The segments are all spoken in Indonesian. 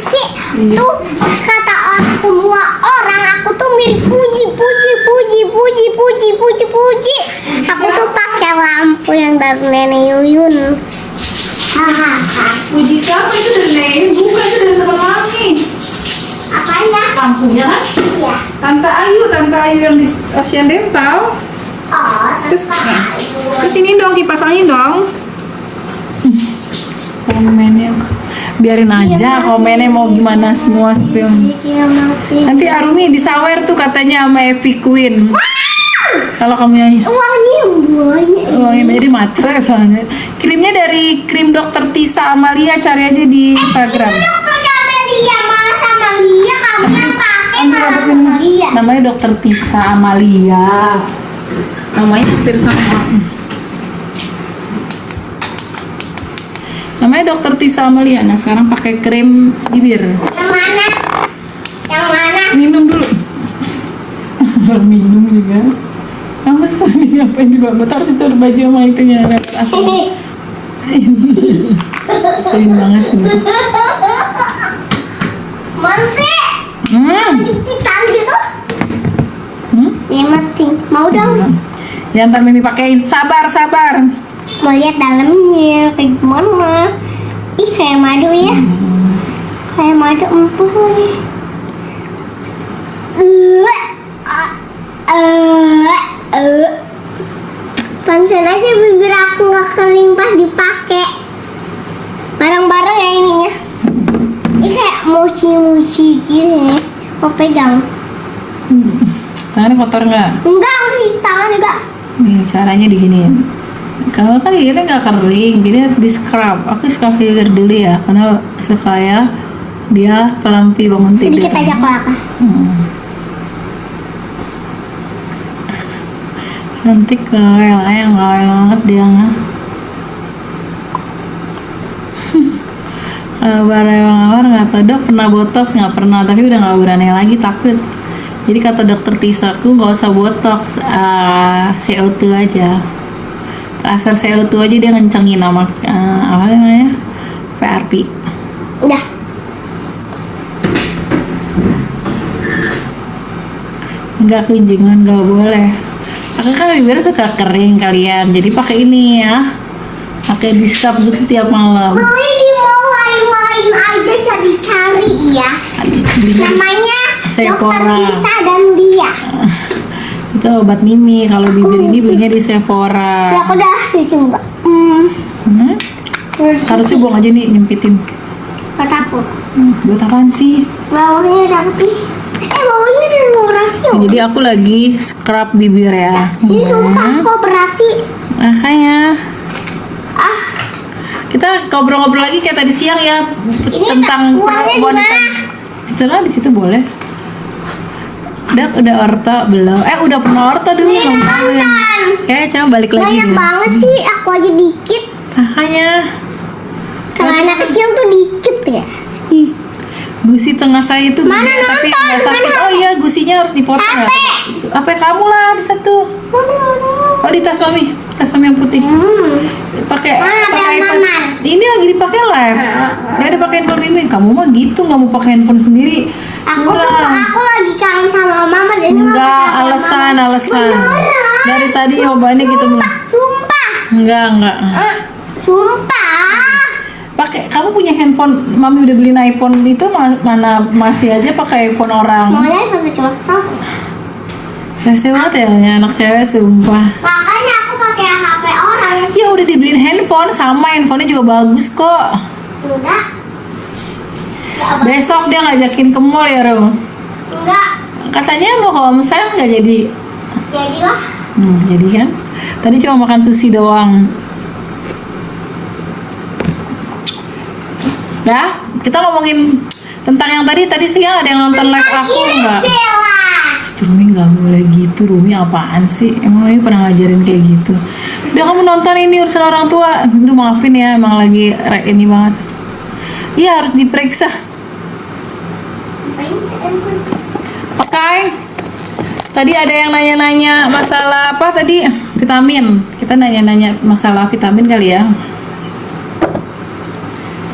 sih? Tuh kata orang semua orang aku tuh mirip puji. Aku tuh pakai lampu yang dari nenek Yuyun. Puji siapa itu dari Nenek? Bukan, itu dari teman Mami. Apanya? Lampunya kan? Iya. Tante Ayu yang di Ocean Dental. Oh, Terus ini dong, kipas angin dong. Komennya biarin aja, komennya mau gimana semua spill. Nanti Arumi disawer tuh katanya sama Evi Queen. Kalau kamu nyanyi. uangnya banyak. Uangnya jadi matre soalnya. Krimnya dari krim Dokter Tisa Amalia, cari aja di Instagram. Itu dokter Kamelia malah sama Lia, kamu yang pakai malah sama Lia. Namanya Dokter Tisa Amalia. Namanya hampir sama. Namanya Dokter Tisa Amalia. Nah sekarang pakai krim bibir. Yang mana? Yang mana? Minum dulu. Minum juga. Kamu sering ngapain di bawah? Taruh situ ada baju sama itunya. Asli. Sering banget sih. Monse, jupitan gitu. Ya mati. Mau dong? Ya ntar Mimi pakein. Sabar. Mau lihat dalamnya kayak gimana? Ih kayak madu ya. Kayak madu empuk lagi. Pansen aja bibir aku nggak kering pas dipakai. Bareng-bareng ya ininya. Ini kayak mochi gitu ya. Mau pegang? Tangannya kotor nggak? Enggak, aku cuci tangan juga. Nih caranya diginiin. Kalau kan gini nggak kering, jadi harus di scrub. Aku scrub gigir dulu ya, karena supaya dia pelampi bangun tidur. Sedikit aja kelaka. Cantik kayak banget dia nggak. Kabar nggak tahu, dok pernah botox nggak pernah, tapi udah nggak berani lagi, takut. Jadi kata dokter Tisa aku nggak usah botox, CO2 aja. Laser CO2 aja dia ngencengin sama apa namanya, PRP. Udah. Enggak, kunjungan nggak boleh. Aku kan bibir suka kering kalian, jadi pakai ini ya, pakai di scrub gitu setiap malam. Beli di mall lain-lain aja cari-cari ya. Namanya Sephora. Dokter Tisa dan dia. Itu obat Mimi. Kalau bibir ini belinya di Sephora. Ya aku udah cuci enggak. Harusnya buang aja nih, nyempitin. Buat aku. Buat apaan sih? Bawahnya ada apa sih? Bawahnya ada operasi. Jadi aku lagi scrub bibir ya. Ini sumpah kok operasi. Makanya kita ngobrol-ngobrol lagi kayak tadi siang ya, tentang uangnya di mana? Setelah di situ boleh. Udah orto belum? Udah pernah orto dulu belum tahu ya. Ya coba balik lagi. Banyak ya. banget sih, aku aja dikit. Makanya Kalau anak kecil tuh dikit ya. gusi tengah saya itu Mana gede, tapi nonton? nggak sakit. Mana Oh iya, gusinya harus dipotong ya. HP. HP kamu lah di satu. Oh di tas mami yang putih. Pakai Mana pakai HP iPad. Maman? Ini lagi dipakai live. Ya ada pakai handphone Mimi. Kamu mah gitu, nggak mau pakai handphone sendiri. Aku Kurang. aku lagi kangen sama mama dan ini Enggak, mau pakai alasan. Beneran. Dari tadi jawabannya gitu belum. Sumpah. Enggak. Sumpah. Pakai, kamu punya handphone, mami udah beliin iPhone itu mana masih aja pakai iPhone orang. Maunya satu cuma setengah. Rese banget ya anak cewek, sumpah. Makanya aku pakai HP orang. Ya udah dibeliin handphone, sama handphonenya juga bagus kok. Enggak. Besok dia ngajakin ke mall ya, Rom. Enggak. Katanya mau kalau misalnya nggak jadi. Jadilah. Jadi kan. Tadi cuma makan sushi doang. Dah, kita ngomongin tentang yang tadi siang ada yang nonton live aku nggak? Bella. Rumi nggak boleh gitu, Rumi apaan sih? Emang Rumi pernah ngajarin kayak gitu? Udah kamu nonton ini urusan orang tua. Aduh maafin ya, emang lagi ini banget. Iya harus diperiksa. Oke. Tadi ada yang nanya-nanya masalah apa tadi? Vitamin. Kita nanya-nanya masalah vitamin kali ya.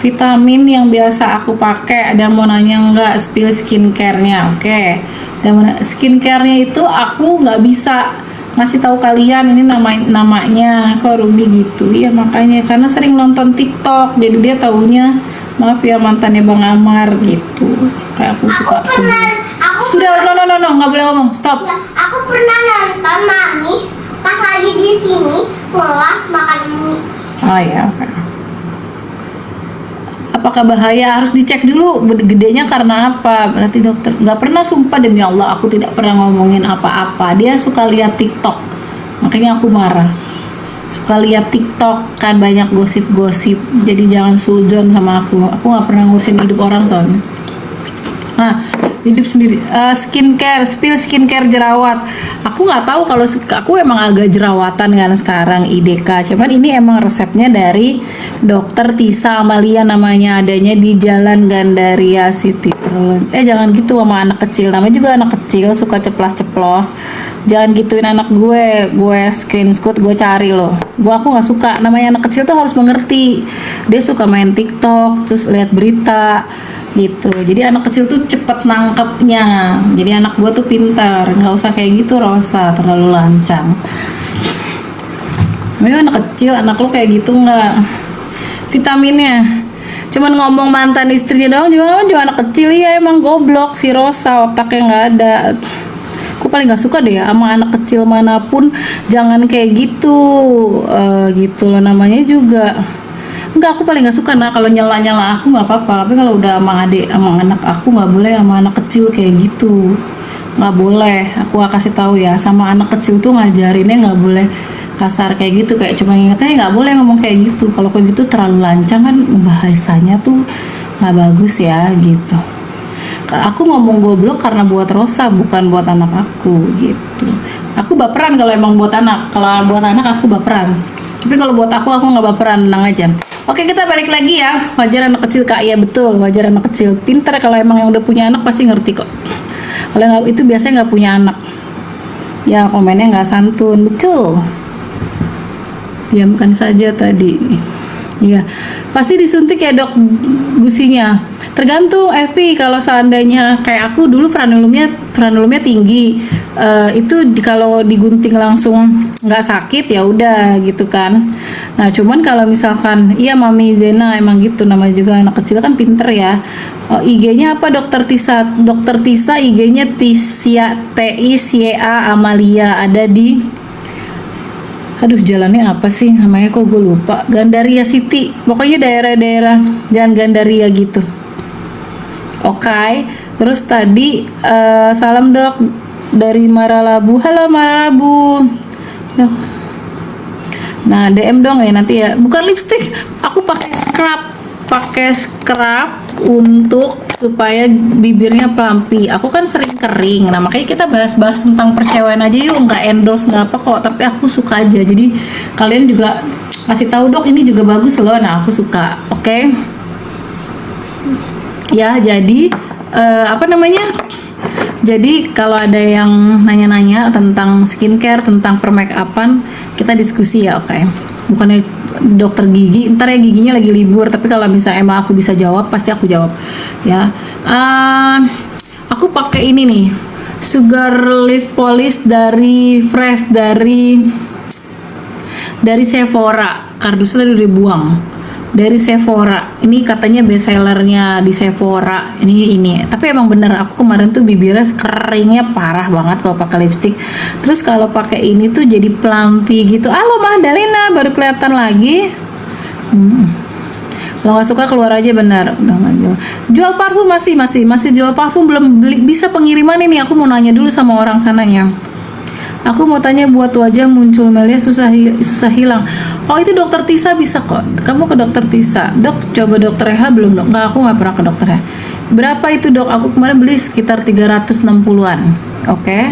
vitamin yang biasa aku pakai. Ada yang mau nanya nggak spill skincare-nya? Oke. Dan skincare-nya itu aku nggak bisa ngasih tahu kalian ini namanya kok Rumi gitu ya, makanya karena sering nonton TikTok jadi dia taunya maaf ya mantannya Bang Amar gitu, kayak aku suka sendiri. Sudah, no nggak boleh ngomong, stop. Aku pernah nonton Mami pas lagi di sini ngolah makan mie. Oh ya, oke. Apakah bahaya? Harus dicek dulu gedenya karena apa. Berarti dokter nggak pernah, sumpah demi Allah aku tidak pernah ngomongin apa-apa. Dia suka lihat TikTok, makanya aku marah. Suka lihat TikTok kan banyak gosip-gosip, jadi jangan sujon sama aku nggak pernah ngurusin hidup orang soalnya. Nah, hidup sendiri. Skincare, spill skincare jerawat. Aku nggak tahu, kalau aku emang agak jerawatan kan sekarang IDK. Cuman ini emang resepnya dari Dokter Tisa Amalia namanya, adanya di Jalan Gandaria City. Jangan gitu sama anak kecil. Namanya juga anak kecil suka ceplas-ceplos. Jangan gituin anak gue. Gue screenshot, gue cari loh. Aku nggak suka. Namanya anak kecil tuh harus mengerti. Dia suka main TikTok, terus lihat berita gitu. Jadi anak kecil tuh cepet nangkepnya. Jadi anak gua tuh pintar, nggak usah kayak gitu Rosa, terlalu lancang. Ayo anak kecil, anak lu kayak gitu nggak? Vitaminnya cuman ngomong mantan istrinya doang juga anak kecil ya, emang goblok si Rosa, otaknya nggak ada. Aku paling nggak suka deh sama anak kecil manapun, jangan kayak gitu. Gitu loh, namanya juga. Enggak, aku paling nggak suka. Nah, kalau nyela aku nggak apa-apa, tapi kalau udah sama adik sama anak aku nggak boleh, sama anak kecil kayak gitu nggak boleh. Aku kasih tahu ya, sama anak kecil tuh ngajarinnya nggak boleh kasar kayak gitu, kayak cuma ingetnya nggak boleh ngomong kayak gitu. Kalau kayak gitu terlalu lancang kan, bahasanya tuh nggak bagus ya gitu. Aku ngomong goblok karena buat Rosa, bukan buat anak aku gitu. Aku baperan kalau emang buat anak, kalau buat anak aku baperan, tapi kalau buat aku nggak baperan, tenang aja. Oke, kita balik lagi ya. Wajar anak kecil Kak, iya betul, wajar anak kecil. Pintar, kalau emang yang udah punya anak pasti ngerti kok. Kalau nggak, itu biasanya nggak punya anak ya komennya nggak santun, betul. Diamkan saja tadi. Iya, pasti disuntik ya dok gusinya. Tergantung Evi, kalau seandainya kayak aku dulu frenulumnya tinggi, itu kalau digunting langsung nggak sakit ya udah gitu kan. Nah cuman kalau misalkan iya Mami Zena emang gitu, namanya juga anak kecil kan pinter ya. IG-nya apa Dokter Tisa? Dokter Tisa IG-nya Tisia TICA Amalia, ada di, aduh jalannya apa sih namanya kok gue lupa, Gandaria City, pokoknya daerah-daerah Jalan Gandaria gitu. Oke. Terus tadi salam dok dari Maralabu. Halo Maralabu dok. Nah DM dong ya nanti ya, bukan lipstick, aku pakai scrub untuk supaya bibirnya pelampi. Aku kan sering kering, nah makanya kita bahas-bahas tentang percewaan aja yuk, nggak endorse nggak apa kok, tapi aku suka aja, jadi kalian juga kasih tahu dok ini juga bagus loh. Nah aku suka. Oke. Ya jadi jadi kalau ada yang nanya-nanya tentang skincare, tentang permakeupan, kita diskusi ya, oke? Bukannya dokter gigi, ntar ya giginya lagi libur, tapi kalau misalnya emang aku bisa jawab, pasti aku jawab ya. Aku pakai ini nih, Sugar Leaf Polish dari Fresh, dari Sephora. Kardusnya tadi udah buang. Dari Sephora, ini katanya best sellernya di Sephora. Ini tapi emang bener, aku kemarin tuh bibirnya keringnya parah banget kalau pakai lipstick. Terus kalau pakai ini tuh jadi pelampi gitu. Halo Magdalena, baru kelihatan lagi. Kalau nggak suka keluar aja, benar. Udah nggak jual. Jual parfum masih jual parfum, belum bisa pengiriman ini. Aku mau nanya dulu sama orang sananya. Aku mau tanya, buat wajah muncul melia susah hilang. Oh itu dokter Tisa bisa kok. Kamu ke dokter Tisa. Dok, coba dokter Reha belum dok? Nggak, aku nggak pernah ke dokter Reha. Berapa itu dok? Aku kemarin beli sekitar 360-an. Oke.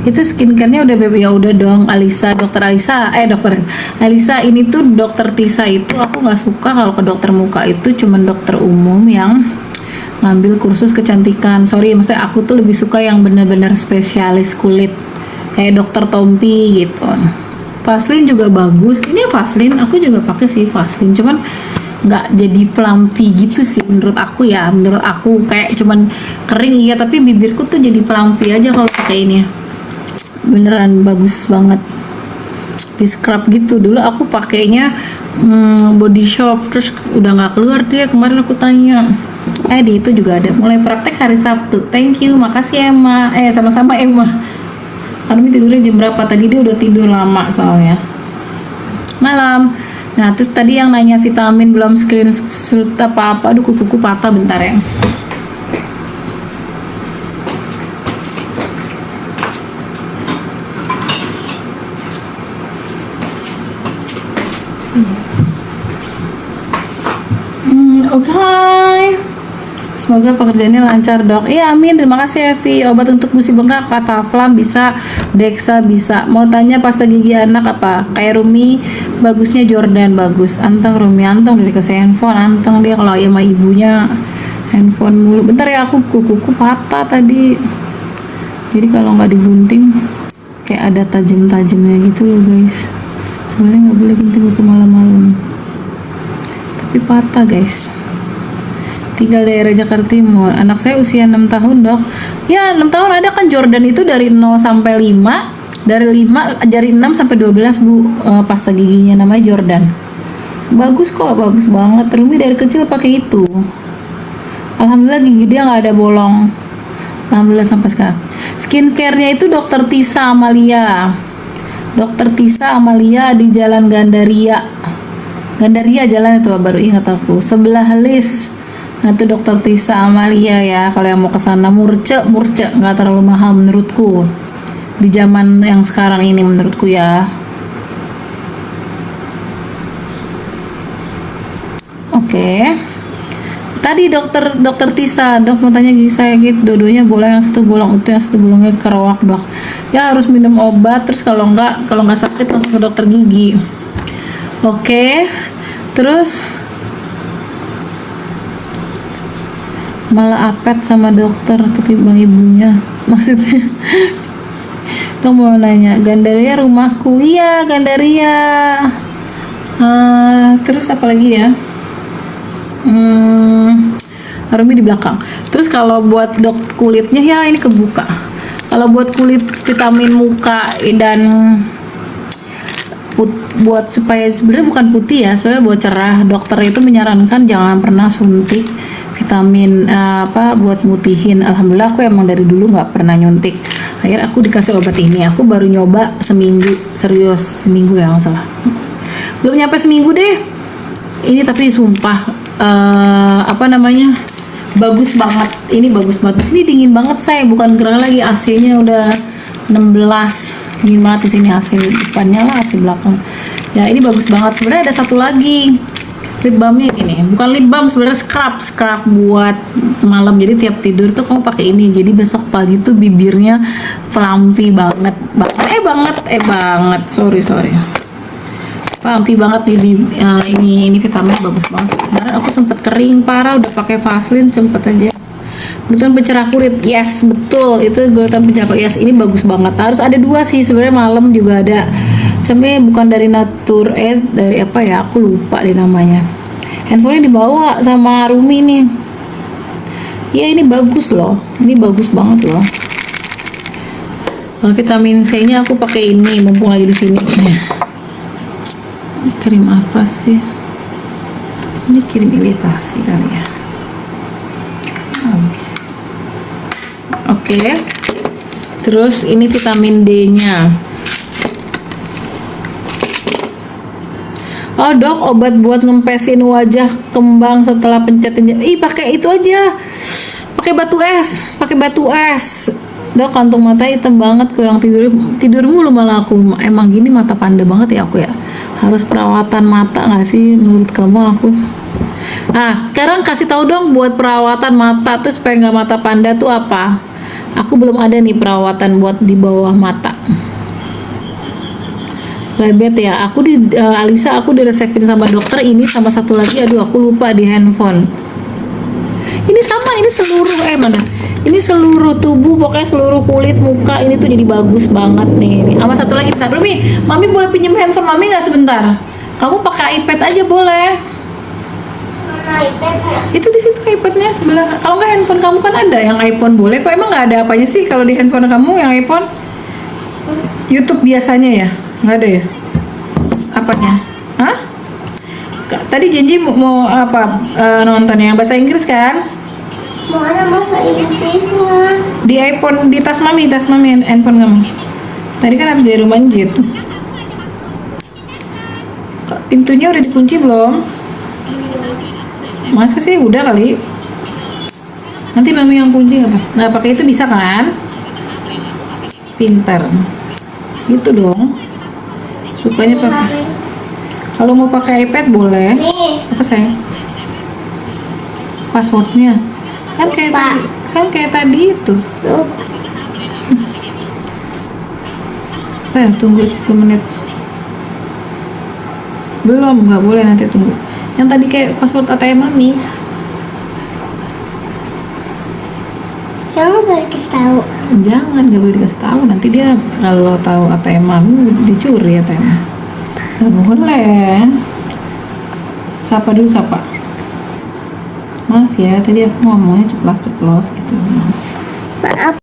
Itu skincare-nya udah ya udah dong. Alisa ini tuh dokter Tisa itu aku nggak suka kalau ke dokter muka, itu cuman dokter umum yang ngambil kursus kecantikan. Sorry, maksudnya aku tuh lebih suka yang benar-benar spesialis kulit. Kayak dokter Tompi gitu. Vaseline juga bagus. Ini Vaseline, aku juga pakai sih Vaseline. Cuman nggak jadi plumpy gitu sih menurut aku ya. Menurut aku kayak cuman kering iya, tapi bibirku tuh jadi plumpy aja kalau pakai ini. Beneran bagus banget. Di scrub gitu. Dulu aku pakainya Body Shop, terus udah nggak keluar dia. Kemarin aku tanya, di itu juga ada. Mulai praktek hari Sabtu. Thank you, makasih Emma. Sama-sama Emma. Armi tidurnya jam berapa? Tadi dia udah tidur lama soalnya. Malam. Nah, terus tadi yang nanya vitamin belum screenshot apa-apa. Aduh, kukuku patah, bentar ya. Oke. Semoga pekerjaannya lancar, Dok. Iya, amin. Terima kasih, Evi. Obat untuk gusi bengkak, kata Flam bisa, Dexa bisa. Mau tanya pasta gigi anak apa? Kayak Rumi, bagusnya Jordan bagus. Anteng Rumi, anteng dari kasih handphone, anteng dia kalau sama ibunya handphone mulu. Bentar ya, aku kukuku patah tadi. Jadi kalau nggak digunting kayak ada tajam-tajamnya gitu loh, guys. Sebenarnya nggak boleh gunting kuku malam-malam. Tapi patah, guys. Tinggal daerah Jakarta Timur. Anak saya usia 6 tahun, Dok. Ya, 6 tahun ada kan Jordan itu dari 0 sampai 5. Dari 6 sampai 12, Bu. Pasta giginya namanya Jordan. Bagus kok, bagus banget. Rumi dari kecil pakai itu. Alhamdulillah gigi dia nggak ada bolong. Alhamdulillah sampai sekarang. Skincare-nya itu Dokter Tisa Amalia. Dokter Tisa Amalia di Jalan Gandaria. Gandaria jalan itu baru ingat aku. Sebelah Lis. Nah itu Dokter Tisa Amalia ya. Kalau yang mau ke sana murce nggak terlalu mahal menurutku. Di zaman yang sekarang ini menurutku ya. Oke. Tadi dokter Tisa, Dok mau tanya gigi saya gitu, dua-duanya bolong, yang satu bolong utuh, yang satu bolongnya keroak, Dok. Ya harus minum obat, terus kalau nggak sakit langsung ke dokter gigi. Oke. Terus malah apet sama dokter ketimbang ibunya, maksudnya. Dok mau nanya, Gandaria rumahku. Iya, Gandaria. Terus apa lagi ya? Rumi di belakang. Terus kalau buat kulitnya ya ini kebuka. Kalau buat kulit vitamin muka dan buat supaya sebenarnya bukan putih ya, soalnya buat cerah, dokter itu menyarankan jangan pernah suntik vitamin buat mutihin. Alhamdulillah aku emang dari dulu nggak pernah nyuntik. Akhirnya aku dikasih obat ini. Aku baru nyoba seminggu, serius seminggu ya nggak salah. Belum nyampe seminggu deh. Ini tapi sumpah bagus banget. Ini bagus banget. Di sini dingin banget saya, bukan gerah lagi. AC-nya udah 16. Dingin banget di sini, AC depannya lah, AC belakang. Ya ini bagus banget. Sebenarnya ada satu lagi. Lip balmnya ini, bukan lip balm sebenarnya, scrub buat malam. Jadi tiap tidur tuh kamu pakai ini. Jadi besok pagi tuh bibirnya plumpy banget. Sorry. Plumpy banget ini vitamin bagus banget. Kemarin aku sempet kering parah, udah pakai Vaseline sempet aja. Gluten pencerah kulit, yes betul itu gluten pencerah kulit. Yes ini bagus banget. Harus ada 2 sih sebenarnya, malam juga ada. Cuma bukan dari Nature dari apa ya, aku lupa deh namanya. Handphonenya dibawa sama Rumi nih. Ya ini bagus loh, ini bagus banget loh. Kalau vitamin C nya aku pakai ini mumpung lagi di sini. Ini krim apa sih? Ini krim iritasi kali ya. Habis. Oke. Terus ini vitamin D nya. Oh Dok, obat buat ngempesin wajah kembang setelah pencetin. Pakai itu aja. Pakai batu es. Dok, kantung mata hitam banget, kurang tidur mulu malah aku. Emang gini mata panda banget ya aku ya. Harus perawatan mata nggak sih menurut kamu aku? Sekarang kasih tahu dong buat perawatan mata tuh supaya nggak mata panda tuh apa? Aku belum ada nih perawatan buat di bawah mata. Lebet ya, Alisa aku diresepin sama dokter ini sama satu lagi, aduh aku lupa di handphone. Ini sama, ini seluruh mana? Ini seluruh tubuh, pokoknya seluruh kulit muka ini tuh jadi bagus banget nih. Sama satu lagi, bentar, Rumi, Mami boleh pinjam handphone Mami nggak sebentar? Kamu pakai iPad aja boleh. Mana iPadnya? Itu di situ iPadnya sebelah. Kalau nggak handphone kamu kan ada yang iPhone boleh. Kok emang nggak ada apanya sih kalau di handphone kamu yang iPhone? YouTube biasanya ya? Nggak ada ya? Apanya? Hah? Tadi janji mau apa nonton yang bahasa Inggris kan? Mana bahasa Inggrisnya? Di iPhone, di tas mami handphone kamu. Tadi kan habis dari rumah Njit. Kok pintunya udah dikunci belum? Masa sih udah kali? Nanti mami yang kunci apa? Nah pakai itu bisa kan? Pintar. Gitu dong. Sukanya pakai. Kalau mau pakai iPad boleh. Nih. Apa sayang? Passwordnya kan kayak Lupa. tadi. Kan kayak tadi itu. Lupa. Sayang tunggu 10 menit. Belum, nggak boleh nanti tunggu. Yang tadi kayak password ATM mami. Kamu boleh kasih tahu. Jangan, nggak boleh dikasih tahu. Nanti dia kalau tahu ATM mami dicuri ATM. Nggak boleh. Sapa dulu sapa. Maaf ya, tadi aku ngomongnya ceplas-ceplos gitu. Maaf.